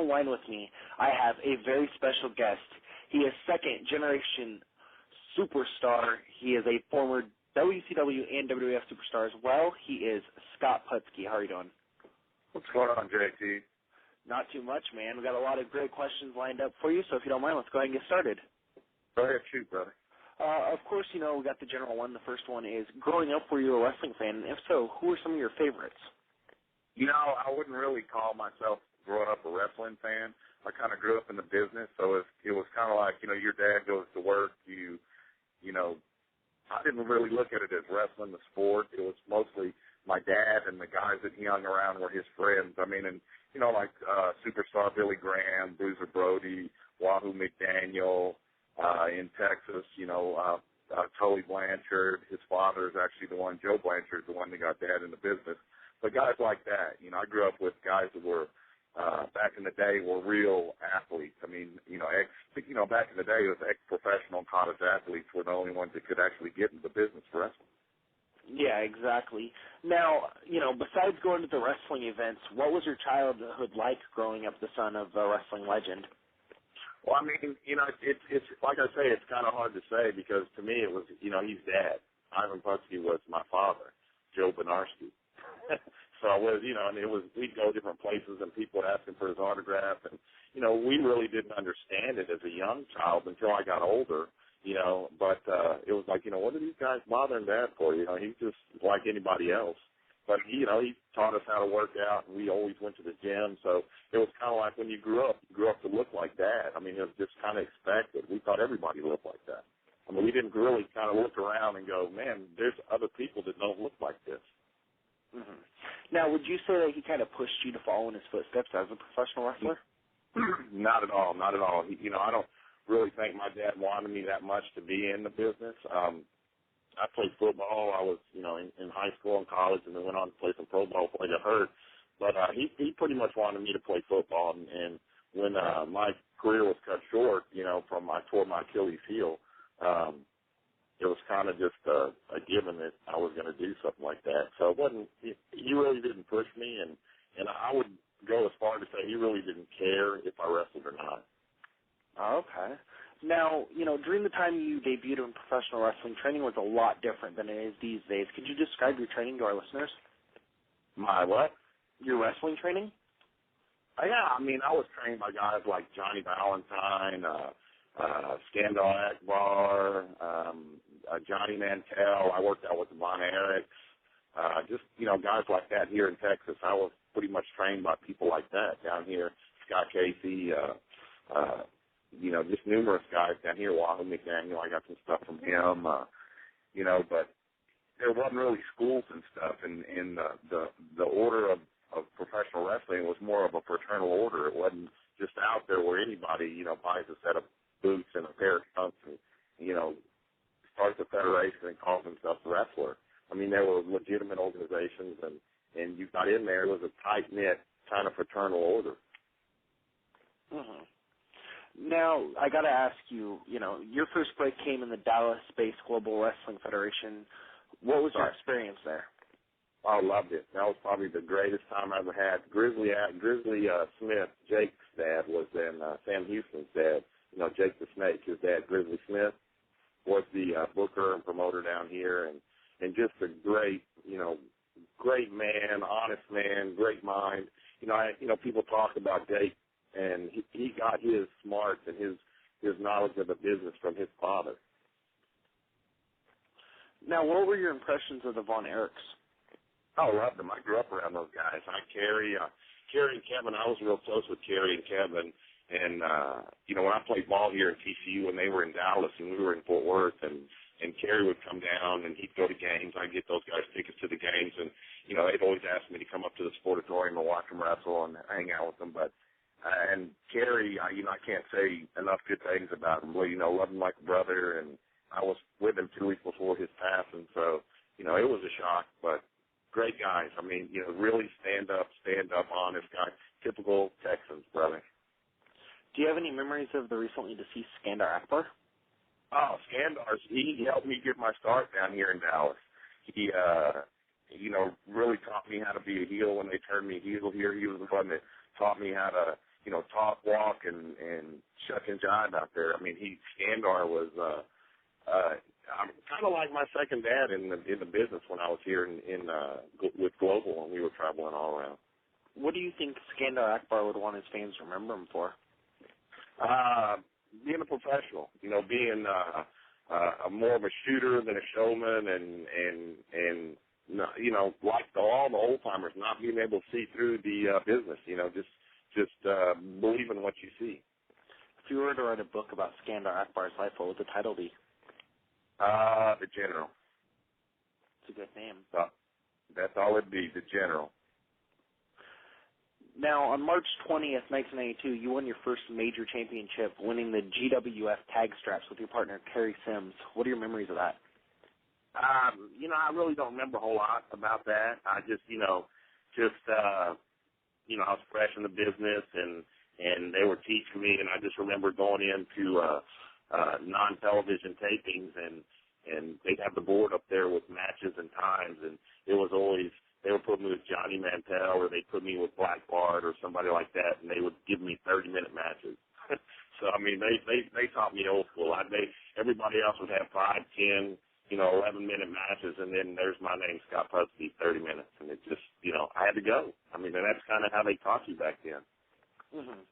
the line with me, I have a very special guest. He is second-generation superstar. He is a former WCW and WWF superstar as well. He is Scott Putski. How are you doing? What's going on, JT? Not too much, man. We got a lot of great questions lined up for you, so if you don't mind, let's go ahead and get started. Go ahead, shoot, brother. Of course, we got the general one. The first one is, growing up, were you a wrestling fan? And if so, who are some of your favorites? I wouldn't really call myself growing up a wrestling fan. I kind of grew up in the business, so it was kind of like, your dad goes to work, I didn't really look at it as wrestling, the sport. It was mostly my dad and the guys that he hung around were his friends. I mean, and, like Superstar Billy Graham, Bruiser Brody, Wahoo McDaniel, in Texas, Tully Blanchard. His father is actually the one, Joe Blanchard, the one that got dad in the business. But guys like that, I grew up with guys that were, back in the day, were real athletes. I mean, back in the day, it was ex-professional college athletes were the only ones that could actually get into the business for wrestling. Yeah, exactly. Now, besides going to the wrestling events, what was your childhood like growing up the son of a wrestling legend? Well, I mean, it's like I say, it's kind of hard to say because to me it was, he's dad. Ivan Putski was my father, Joe Benarski. So I was, and it was, we'd go different places and people would ask him for his autograph and, we really didn't understand it as a young child until I got older, but it was like, what are these guys bothering Dad for? He's just like anybody else. But, he taught us how to work out, and we always went to the gym. So it was kind of like when you grew up to look like Dad. I mean, it was just kind of expected. We thought everybody looked like that. I mean, we didn't really kind of look around and go, man, there's other people that don't look like this. Mm-hmm. Now, would you say that he kind of pushed you to follow in his footsteps as a professional wrestler? Not at all, not at all. I don't really think my dad wanted me that much to be in the business. I played football. I was, in high school and college, and then went on to play some pro ball before I got hurt. But he pretty much wanted me to play football. And when my career was cut short, from I tore my Achilles heel, it was kind of just a given that I was going to do something like that. So it wasn't. He really didn't push me, and I would go as far to say he really didn't care if I wrestled or not. Okay. Now, during the time you debuted in professional wrestling, training was a lot different than it is these days. Could you describe your training to our listeners? My what? Your wrestling training? Yeah, I mean, I was trained by guys like Johnny Valentine, Scandal Akbar, Johnny Mantell. I worked out with the Von Erichs. Just, guys like that here in Texas. I was pretty much trained by people like that down here. Scott Casey, just numerous guys down here. Wahoo McDaniel, I got some stuff from him, but there wasn't really schools and stuff. And in the order of professional wrestling was more of a fraternal order. It wasn't just out there where anybody, buys a set of boots and a pair of trunks and, starts a federation and calls himself a wrestler. I mean, there were legitimate organizations, and you got in there, it was a tight-knit kind of fraternal order. Mm-hmm. Now, I got to ask you, your first break came in the Dallas-based Global Wrestling Federation. What was your experience there? I loved it. That was probably the greatest time I ever had. Grizzly Smith, Jake's dad, was then Sam Houston's dad. Jake the Snake, his dad, Grizzly Smith, was the booker and promoter down here, and just a great man, honest man, great mind. People talk about Jake, and he got his smarts and his knowledge of the business from his father. Now, what were your impressions of the Von Erichs? I loved them. I grew up around those guys. Kerry and Kevin, I was real close with Kerry and Kevin. And, when I played ball here at TCU, when they were in Dallas and we were in Fort Worth, and Kerry would come down and he'd go to games, I'd get those guys tickets to the games. And, they'd always ask me to come up to the Sportatorium and watch them wrestle and hang out with them. But, and Kerry, I can't say enough good things about him. Well, loved him like a brother, and I was with him 2 weeks before his passing. So, it was a shock, but great guys. I mean, really stand up, honest guy. Typical Texans, brother. Do you have any memories of the recently deceased Scandal Akbar? Oh, Skandar, he helped me get my start down here in Dallas. He, really taught me how to be a heel when they turned me heel here. He was the one that taught me how to, talk, walk, and shuck and jive out there. I mean, Skandar was kind of like my second dad in the business when I was here with Global and we were traveling all around. What do you think Skandar Akbar would want his fans to remember him for? Being a professional, being more of a shooter than a showman, and like all the old timers, not being able to see through the business, just believe in what you see. If you were to write a book about Skandar Akbar's life, what would the title be? The General. It's a good name. That's all it'd be, The General. Now, on March 20th, 1992, you won your first major championship, winning the GWF tag straps with your partner, Kerry Sims. What are your memories of that? I really don't remember a whole lot about that. I just, I was fresh in the business, and they were teaching me, and I just remember going into non-television tapings, and they'd have the board up there with matches and times, and it was always, they would put me with Johnny Mantell, or they'd put me with Black Bart or somebody like that, and they would give me 30-minute matches. So, I mean, they taught me old school. Everybody else would have 5, 10, 11-minute matches, and then there's my name, Scott Putski, 30 minutes. And it just, I had to go. I mean, and that's kind of how they taught you back then. Mm-hmm.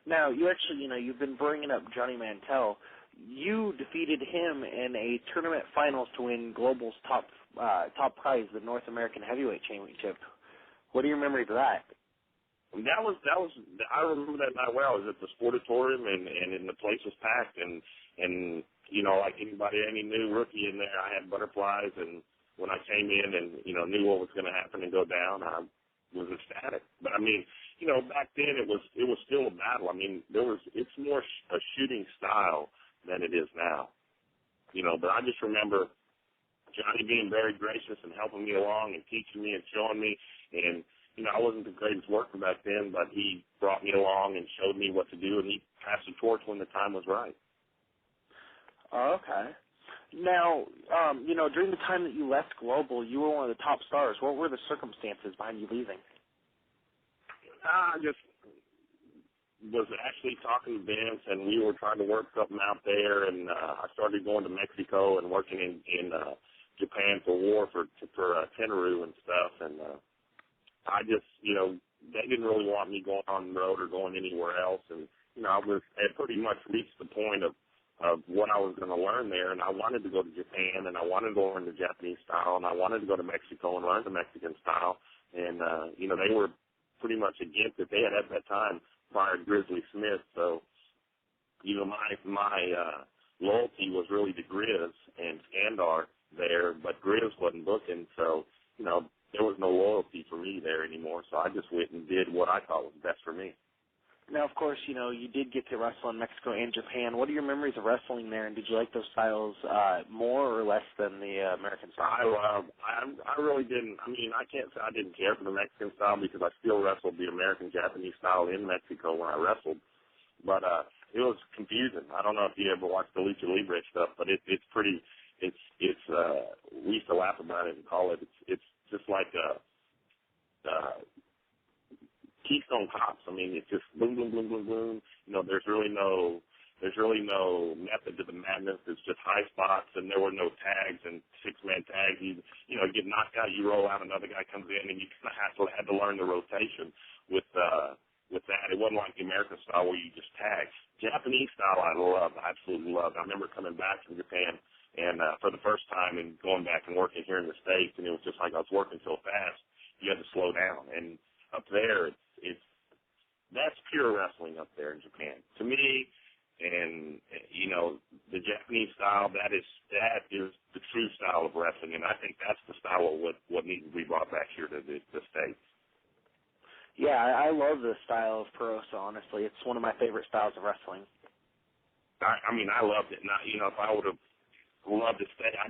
Now, you actually, you've been bringing up Johnny Mantell. You defeated him in a tournament finals to win Global's top prize, the North American Heavyweight Championship. What are your memories of that? That was. I remember that night well. I was at the Sportatorium, and the place was packed, and like anybody, any new rookie in there, I had butterflies, and when I came in and knew what was going to happen and go down, I was ecstatic. But I mean, back then it was still a battle. I mean, it's more a shooting style than it is now. But I just remember Johnny being very gracious and helping me along and teaching me and showing me. And, I wasn't the greatest worker back then, but he brought me along and showed me what to do, and he passed the torch when the time was right. Oh, okay. Now, during the time that you left Global, you were one of the top stars. What were the circumstances behind you leaving? I just was actually talking to Vince, and we were trying to work something out there, and I started going to Mexico and working in Japan for war for Tenaru and stuff, and I just, they didn't really want me going on the road or going anywhere else, and, I had pretty much reached the point of what I was going to learn there, and I wanted to go to Japan, and I wanted to learn the Japanese style, and I wanted to go to Mexico and learn the Mexican style, and, they were pretty much against it. They had at that time fired Grizzly Smith, so, my loyalty was really to Grizz and Skandar there, but Grizz wasn't booking, so, there was no loyalty for me there anymore, so I just went and did what I thought was best for me. Now, of course, you did get to wrestle in Mexico and Japan. What are your memories of wrestling there, and did you like those styles more or less than the American style? I really didn't. I mean, I can't say I didn't care for the Mexican style because I still wrestled the American-Japanese style in Mexico when I wrestled. But it was confusing. I don't know if you ever watched the Lucha Libre stuff, but it's pretty, we used to laugh about it and call it, it's just like Keystone Cops. I mean, it's just boom, boom, boom, boom, boom. There's really no method to the madness. It's just high spots, and there were no tags and 6-man tags. You get knocked out, you roll out, another guy comes in, and you kind of had to learn the rotation with that. It wasn't like the American style where you just tag. Japanese style I absolutely loved. I remember coming back from Japan and for the first time and going back and working here in the States, and it was just like I was working so fast, you had to slow down. And up there, that's pure wrestling up there in Japan. To me, and, the Japanese style, that is the true style of wrestling, and I think that's the style of what needs to be brought back here to the States. Yeah, I love the style of Purosa, honestly. It's one of my favorite styles of wrestling. I mean, I loved it. Now, if I would have loved to stay, I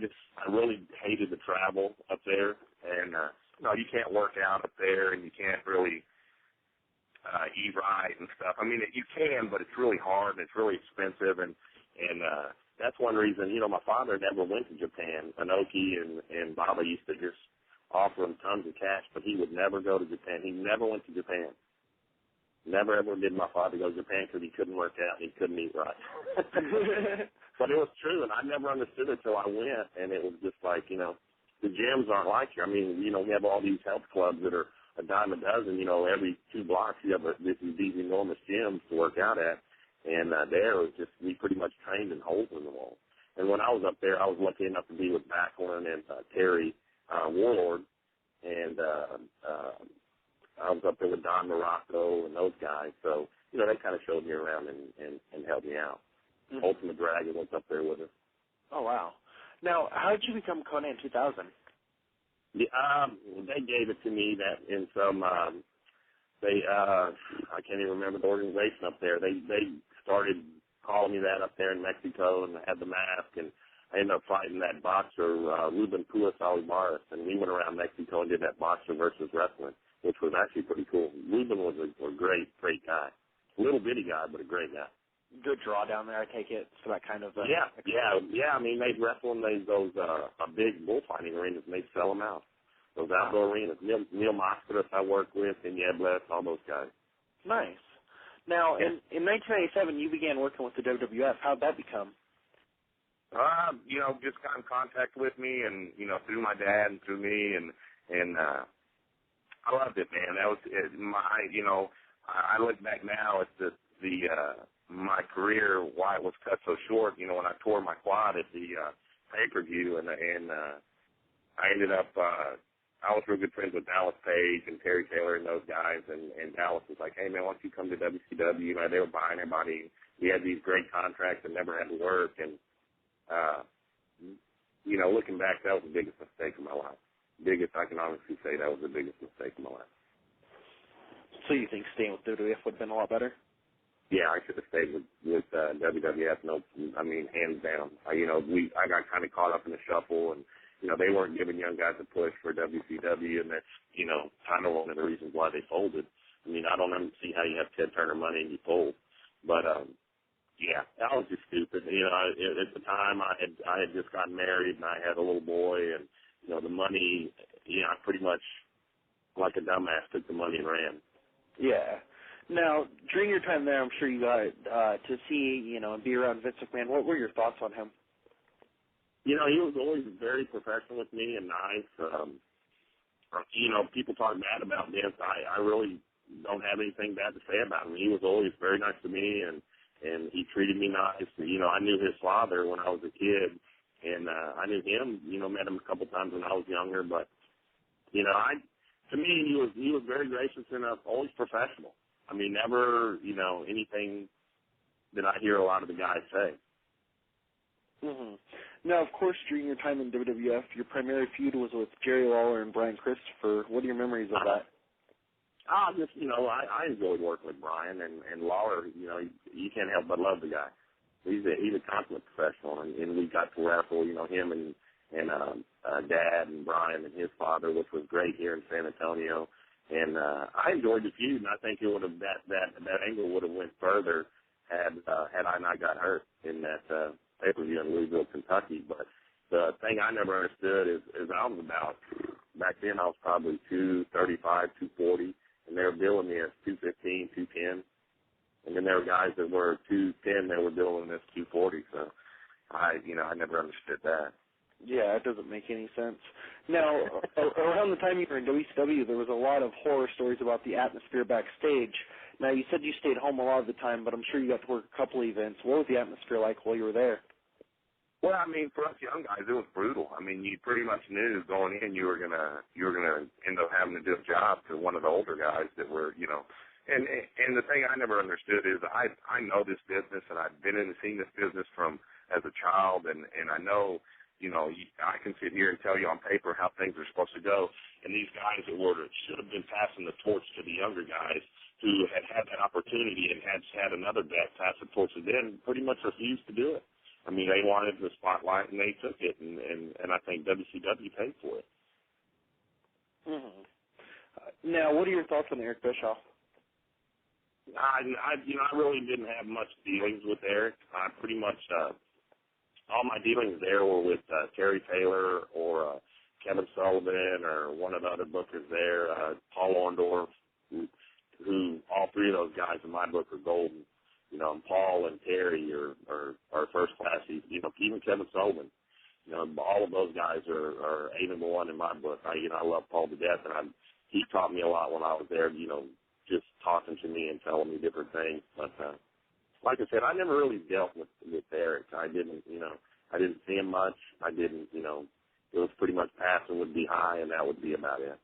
really hated the travel up there, and, you can't work out up there, and you can't really eat right and stuff. I mean, you can, but it's really hard, and it's really expensive, and that's one reason, my father never went to Japan. Inoki and Baba used to just offer him tons of cash, but he would never go to Japan. He never went to Japan. Never ever did my father go to Japan because he couldn't work out and he couldn't eat right. But it was true, and I never understood it till I went, and it was just like, the gyms aren't like here. I mean, we have all these health clubs that are a dime a dozen. Every 2 blocks you have these enormous gyms to work out at, and there was just, we pretty much trained in holes in the wall. And when I was up there, I was lucky enough to be with Backlund and Terry Warlord, and I was up there with Don Morocco and those guys. So, they kind of showed me around and helped me out. Mm-hmm. Ultimate Dragon was up there with us. Oh, wow. Now, how did you become Kona in 2000? They gave it to me that in some, I can't even remember the organization up there. They started calling me that up there in Mexico, and I had the mask, and I ended up fighting that boxer, Ruben Puas Olivares, and we went around Mexico and did that boxer versus wrestling, which was actually pretty cool. Ruben was a great guy. Little bitty guy, but a great guy. Good draw down there, I take it, for that kind of... Yeah. I mean, they'd wrestle in those big bullfighting arenas, and they'd sell them out. Those outdoor arenas. Neil Moskowitz I worked with, and Yebless, all those guys. Nice. Now, in 1997, you began working with the WWF. How'd that become? Just got in contact with me, and through my dad and through me, and I loved it, man. That was I look back now at my career, why it was cut so short. When I tore my quad at the pay-per-view, and I ended up. I was real good friends with Dallas Page and Terry Taylor and those guys, and Dallas was like, hey, man, why don't you come to WCW? They were buying everybody. We had these great contracts and never had to work, and, looking back, that was the biggest mistake of my life. I can honestly say that was the biggest mistake of my life. So you think staying with WWF would have been a lot better? Yeah, I should have stayed with WWF. No, I mean, hands down. I got kind of caught up in the shuffle, and they weren't giving young guys a push for WCW, and that's kind of one of the reasons why they folded. I mean, I don't see how you have Ted Turner money and you fold, but yeah, that was just stupid. At the time I had just gotten married and I had a little boy, and the money. I pretty much like a dumbass took the money and ran. Yeah. Now, during your time there, I'm sure you got to see, and be around Vince McMahon. What were your thoughts on him? He was always very professional with me and nice. People talk bad about Vince. I really don't have anything bad to say about him. He was always very nice to me, and he treated me nice. I knew his father when I was a kid, and I knew him. Met him a couple times when I was younger, but to me, he was very gracious and always professional. I mean, never, anything that I hear a lot of the guys say. Mm-hmm. Now, of course, during your time in WWF, your primary feud was with Jerry Lawler and Brian Christopher. What are your memories of that? I enjoyed working with Brian and Lawler. You can't help but love the guy. He's a consummate professional, and we got to wrestle, him and Dad and Brian and his father, which was great here in San Antonio. And I enjoyed the feud, and I think it would have that angle would have went further had I not got hurt in that pay-per-view in Louisville, Kentucky. But the thing I never understood is I was about, back then I was probably 235, 240, and they were billing me as 215, 210. And then there were guys that were 210 that were billing as 240. So I never understood that. Yeah, it doesn't make any sense. Now, around the time you were in WCW, there was a lot of horror stories about the atmosphere backstage. Now, you said you stayed home a lot of the time, but I'm sure you got to work a couple events. What was the atmosphere like while you were there? Well, I mean, for us young guys, it was brutal. I mean, you pretty much knew going in you were gonna end up having to do a job to one of the older guys that were, And the thing I never understood is I know this business, and I've been in and seen this business from as a child, and I know. I can sit here and tell you on paper how things are supposed to go, and these guys that should have been passing the torch to the younger guys who had that opportunity and had another vet pass the torch to them pretty much refused to do it. I mean, they wanted the spotlight, and they took it, and I think WCW paid for it. Mm-hmm. Now, what are your thoughts on Eric Bischoff? I really didn't have much dealings with Eric. I pretty much all my dealings there were with Terry Taylor or Kevin Sullivan or one of the other bookers there, Paul Orndorff, who who all three of those guys in my book are golden. You know, and Paul and Terry are first class. You know, even Kevin Sullivan. You know, all of those guys are 8 and 1 in my book. I love Paul to death, and he taught me a lot when I was there. You know, just talking to me and telling me different things. But like I said, I never really dealt with Eric. I didn't see him much. I didn't, you know, it was pretty much passing would be high, and that would be about it.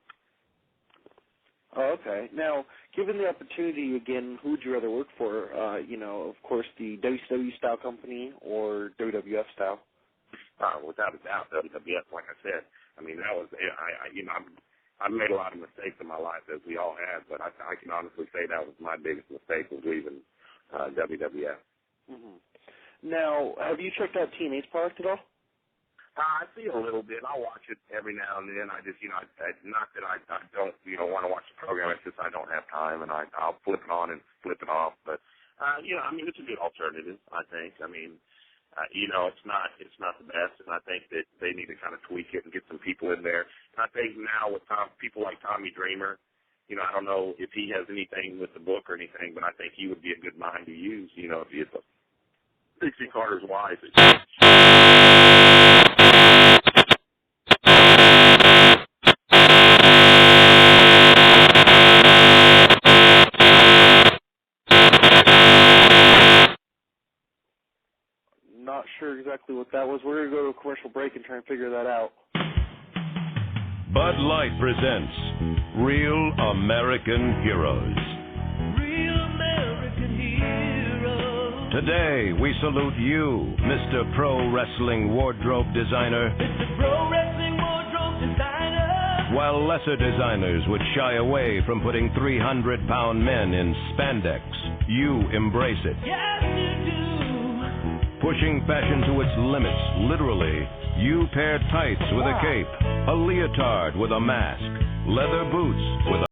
Oh, okay. Now, given the opportunity again, who would you rather work for? You know, of course, the WCW style company or WWF style? Without a doubt, WWF. Like I said, I mean, that was I've made a lot of mistakes in my life, as we all have, but I can honestly say that was my biggest mistake, was leaving WWF. Mm-hmm. Now, have you checked out TNA's product at all? I see a little bit. I watch it every now and then. I just, you know, not that I don't, you know, want to watch the program. It's just I don't have time, and I'll flip it on and flip it off. But, you know, I mean, it's a good alternative, I think. I mean, you know, it's not the best, and I think that they need to kind of tweak it and get some people in there. And I think now with people like Tommy Dreamer, you know, I don't know if he has anything with the book or anything, but I think he would be a good mind to use, you know, if he is Dixie Carter's wife. Not sure exactly what that was. We're going to go to a commercial break and try and figure that out. Bud Light presents Real American Heroes. Real American Heroes. Today, we salute you, Mr. Pro Wrestling Wardrobe Designer. Mr. Pro Wrestling Wardrobe Designer. While lesser designers would shy away from putting 300-pound men in spandex, you embrace it. Yes, you do. Pushing fashion to its limits, literally, you pair tights with a cape, a leotard with a mask, leather boots with a...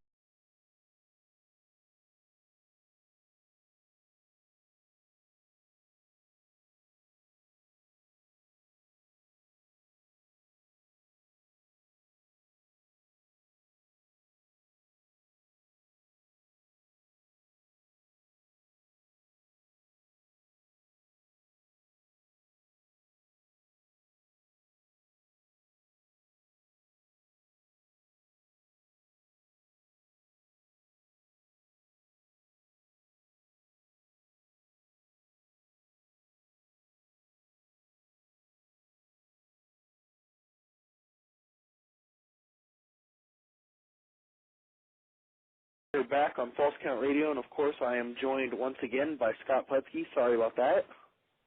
We're back on False Count Radio, and of course I am joined once again by Scott Putski. Sorry about that.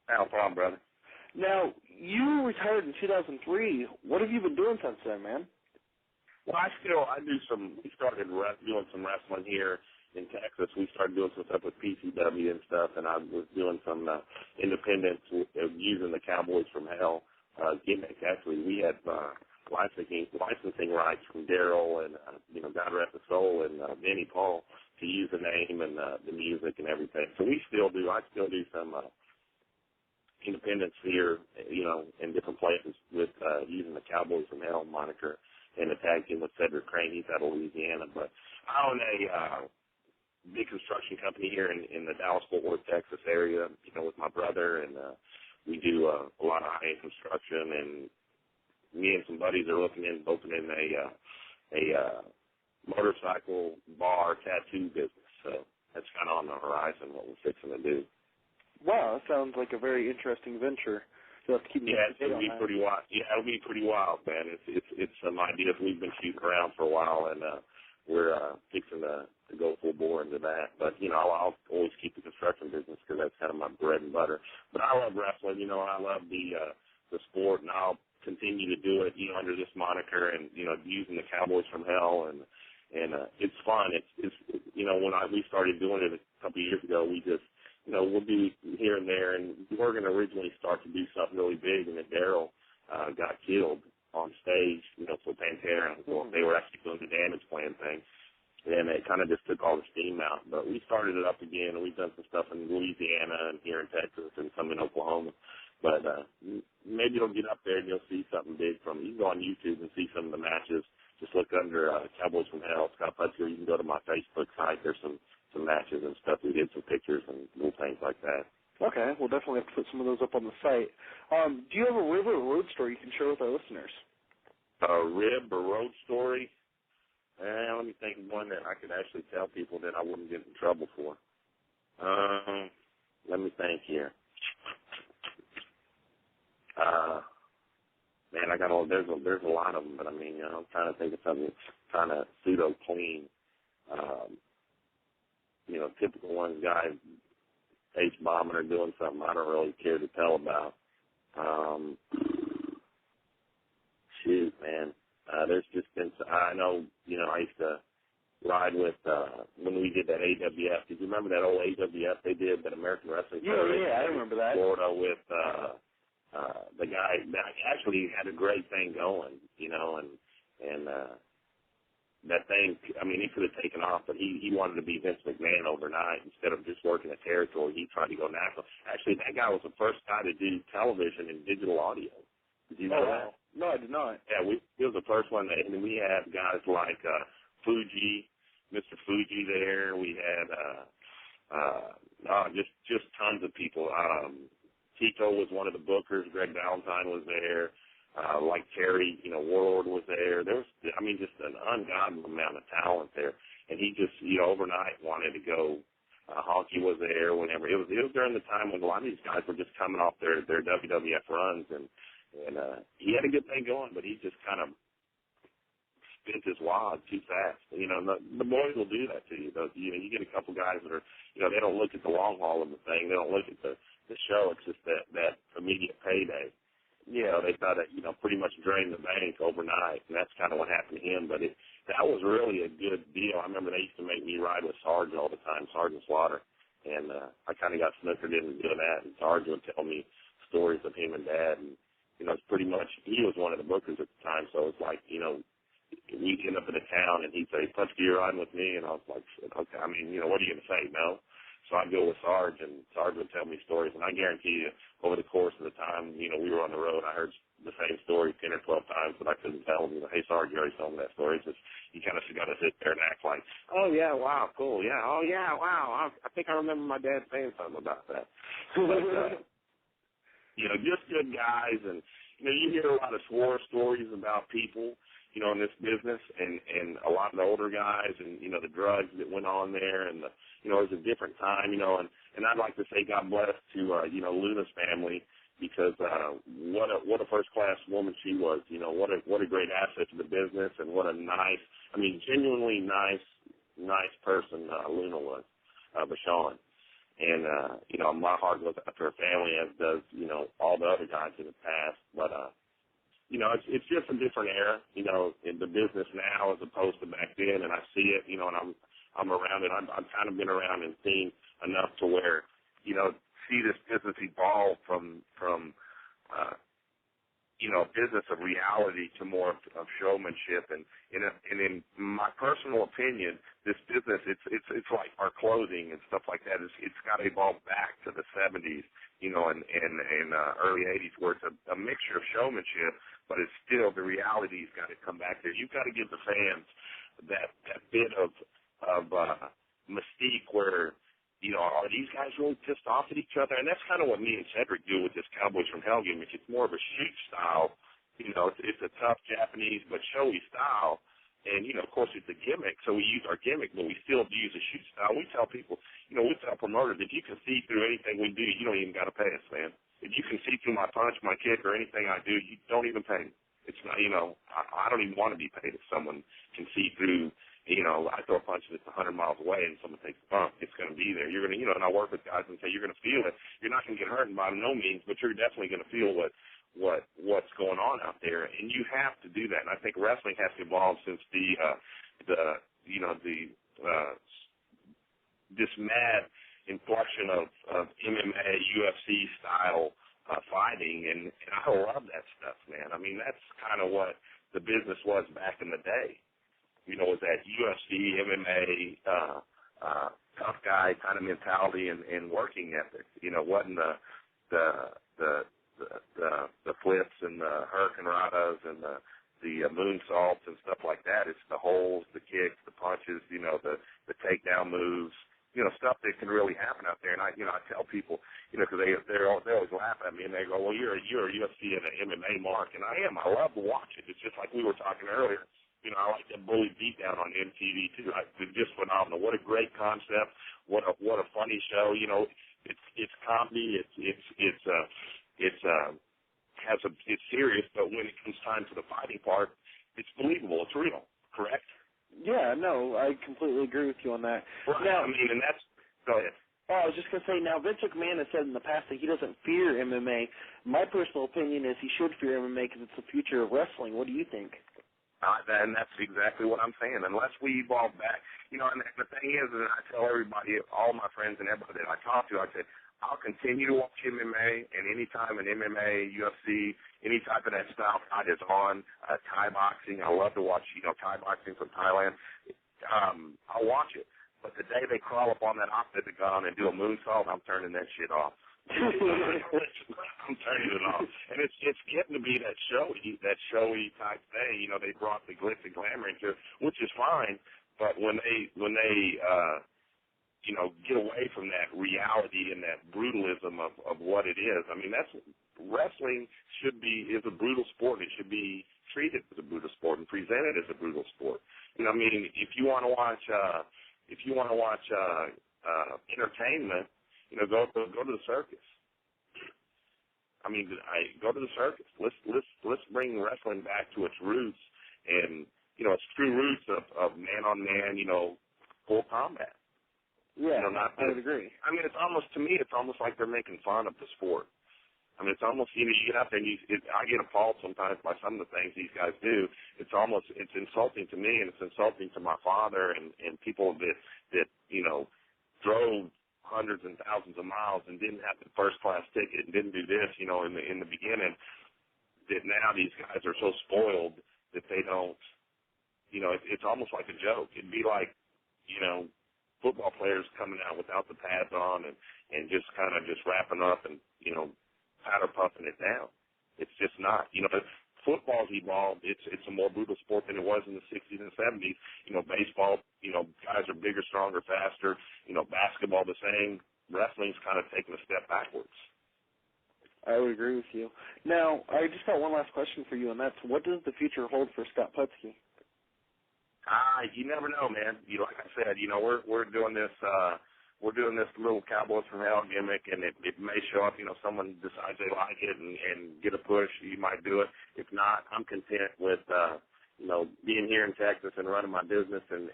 No problem, brother. Now, you retired in 2003. What have you been doing since then, man? Well, we started doing some wrestling here in Texas. We started doing some stuff with PCW and stuff, and I was doing some independence using the Cowboys from Hell gimmick. Actually, we had licensing rights from Daryl and, you know, God rest his soul, and Vinnie Paul to use the name and the music and everything. So I still do some independence here, you know, in different places with using the Cowboys from Hell moniker and the tag team with Cedric Crane. He's out of Louisiana. But I own a big construction company here in the Dallas-Fort Worth, Texas area, you know, with my brother, and we do a lot of high-end construction, and me and some buddies are looking in opening a motorcycle bar tattoo business. So that's kind of on the horizon, what we're fixing to do. Wow, that sounds like a very interesting venture. You'll have to keep me up to date on that. It'll be pretty wild. Yeah, it'll be pretty wild, man. It's some ideas we've been shooting around for a while, and we're fixing to go full bore into that. But, you know, I'll always keep the construction business because that's kind of my bread and butter. But I love wrestling. You know, I love the sport, and I'll continue to do it, you know, under this moniker, and, you know, using the Cowboys from Hell, and it's fun. It's you know, when we started doing it a couple of years ago, we just, you know, we'll be here and there, and we were going to originally start to do something really big, and then Daryl got killed on stage, you know, for Pantera. Well, they were actually doing the Damage Plan thing, and it kind of just took all the steam out. But we started it up again, and we've done some stuff in Louisiana and here in Texas and some in Oklahoma. But maybe it'll get up there and you'll see something big from it. You can go on YouTube and see some of the matches just look under Cowboys from Hell, Scott Putski, or you can go to my Facebook site. There's some matches and stuff. We did some pictures and little things like that. Okay, we'll definitely have to put some of those up on the site. Do you have a rib or road story you can share with our listeners? A rib or road story? Let me think of one that I could actually tell people that I wouldn't get in trouble for. Let me think here. Man, there's a lot of them, but I mean, I'm trying to think of something that's kind of pseudo clean. Typical ones, guys H-bombing or doing something I don't really care to tell about. Shoot, man. There's just been, I know, I used to ride with, when we did that AWF. Did you remember that old AWF they did, that American Wrestling Federation? Yeah, I remember that. Florida with, the guy that actually had a great thing going, and that thing, I mean, he could have taken off, but he wanted to be Vince McMahon overnight. Instead of just working a territory, he tried to go national. Actually, that guy was the first guy to do television and digital audio. Did you know that? No, I did not. Yeah, he was the first one. And we had guys like Fuji, Mr. Fuji there. We had just tons of people. Tito was one of the bookers. Greg Valentine was there. Like Terry, Warlord was there. There was, just an ungodly amount of talent there. And he just, overnight wanted to go. Honky was there whenever. It was during the time when a lot of these guys were just coming off their WWF runs, and he had a good thing going, but he just kind of spent his wad too fast. The boys will do that to you. You get a couple guys that are, they don't look at the long haul of the thing. They don't look at the show. It's just that immediate payday. They thought that, pretty much drained the bank overnight, and that's kind of what happened to him. But that was really a good deal. I remember they used to make me ride with Sarge all the time, Sergeant Slaughter, and I kind of got snookered into doing that, and Sarge would tell me stories of him and Dad, and, it's pretty much, he was one of the bookers at the time, so it's like, we'd end up in a town, and he'd say, Putski, you're riding with me, and I was like, okay, what are you going to say, no? So I'd go with Sarge, and Sarge would tell me stories, and I guarantee you, over the course of the time, we were on the road, I heard the same story 10 or 12 times, but I couldn't tell him, hey, Sarge, you already told me that story. It's just, you kind of got to sit there and act like, oh, yeah, wow, cool, yeah, oh, yeah, wow, I think I remember my dad saying something about that. But, just good guys, and, you hear a lot of war stories about people, in this business, and a lot of the older guys, and, the drugs that went on there, and, it was a different time, and I'd like to say God bless to, Luna's family, because what a first-class woman she was, what a great asset to the business, and what a nice, genuinely nice person Luna was, Bashawn. And, my heart goes out to her family, as does, all the other guys in the past. But, it's just a different era, in the business now as opposed to back then. And I see it, and I'm around it. I've kind of been around and seen enough to where, see this business evolve from business of reality to more of showmanship. And in my personal opinion, this business, it's like our clothing and stuff like that. It's got to evolve back to the 70s, and early 80s, where it's a mixture of showmanship, but it's still, the reality's got to come back there. You've got to give the fans that bit of mystique where, are these guys really pissed off at each other? And that's kind of what me and Cedric do with this Cowboys from Hell gimmick. It's more of a shoot style. It's a tough Japanese but showy style. And, of course, it's a gimmick, so we use our gimmick, but we still use a shoot style. We tell people, we tell promoters, if you can see through anything we do, you don't even got to pay us, man. If you can see through my punch, my kick, or anything I do, you don't even pay me. It's not, I don't even want to be paid if someone can see through. I throw a punch and it's 100 miles away and someone takes a bump. It's going to be there. You're going to, and I work with guys and say you're going to feel it. You're not going to get hurt by no means, but you're definitely going to feel what's going on out there. And you have to do that. And I think wrestling has evolved since this mad inflection of MMA, UFC style fighting, and I love that stuff, man. That's kind of what the business was back in the day. Was that UFC, MMA, tough guy kind of mentality and working ethic. Wasn't the flips and the hurricane radas and moonsaults and stuff like that. It's the holds, the kicks, the punches, you know, the takedown moves, you know, stuff that can really happen out there. And I tell people, you know, because they always laugh at me and they go, well, you're a UFC and an MMA mark, and I am. I love to watch it. It's just like we were talking earlier. You know, I like that bully beatdown on MTV too. It's just phenomenal. What a great concept. What a funny show. You know, it's comedy. It's serious, but when it comes time to the fighting part, it's believable. It's real. Correct? Yeah, no, I completely agree with you on that. Right. Now, I mean, and that's go ahead. Oh, I was just going to say, now, Vince McMahon has said in the past that he doesn't fear MMA. My personal opinion is he should fear MMA because it's the future of wrestling. What do you think? And that's exactly what I'm saying. Unless we evolve back, you know, and the thing is, and I tell everybody, all my friends and everybody that I talk to, I say, I'll continue to watch MMA, and anytime an MMA, UFC, any type of that style fight is on, Thai boxing, I love to watch, you know, Thai boxing from Thailand. I'll watch it. But the day they crawl up on that octagon and do a moonsault, I'm turning that shit off. I'm turning it off. And it's getting to be that showy type thing. You know, they brought the glitz and glamour into it, which is fine. But when they you know, get away from that reality and that brutalism of what it is. I mean, that's wrestling is a brutal sport. It should be treated as a brutal sport and presented as a brutal sport. You know, I mean, if you want to watch entertainment, you know, go to the circus. I mean, go to the circus. Let's bring wrestling back to its roots and, you know, its true roots of man on man, you know, full combat. Yeah, you know, I would agree. I mean, it's almost like they're making fun of the sport. I mean, it's almost, you know, you get out there and I get appalled sometimes by some of the things these guys do. It's insulting to me, and it's insulting to my father and people that, you know, drove hundreds and thousands of miles and didn't have the first class ticket and didn't do this, you know, in the beginning, that now these guys are so spoiled that they don't, you know, it's almost like a joke. It'd be like, you know, football players coming out without the pads on and just kind of just wrapping up and, you know, powder puffing it down. It's just not. You know, football's evolved. It's a more brutal sport than it was in the 60s and 70s. You know, baseball, you know, guys are bigger, stronger, faster. You know, basketball the same. Wrestling's kind of taking a step backwards. I would agree with you. Now, I just got one last question for you, and that's, what does the future hold for Scott Putski? You never know, man. Like I said, you know, we're doing this little Cowboys from Hell gimmick, and it may show up. You know, someone decides they like it and get a push. You might do it. If not, I'm content with you know, being here in Texas and running my business and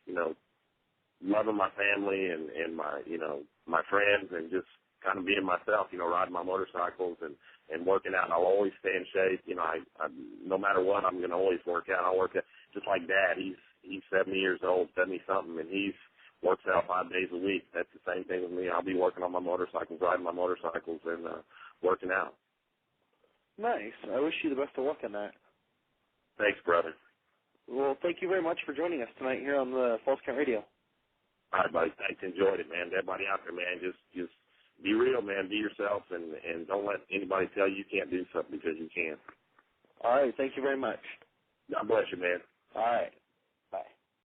you know, loving my family and my, you know, my friends, and just kind of being myself. You know, riding my motorcycles and working out. I'll always stay in shape. You know, I no matter what, I'm going to always work out. I'll work out. Just like Dad, he's 70 years old, 70-something, and he's works out 5 days a week. That's the same thing with me. I'll be working on my motorcycles, riding my motorcycles, and working out. Nice. I wish you the best of luck in that. Thanks, brother. Well, thank you very much for joining us tonight here on the False Count Radio. All right, buddy. Thanks. Enjoyed it, man. Everybody out there, man, just be real, man. Be yourself, and don't let anybody tell you can't do something because you can. All right. Thank you very much. God bless you, man. All right.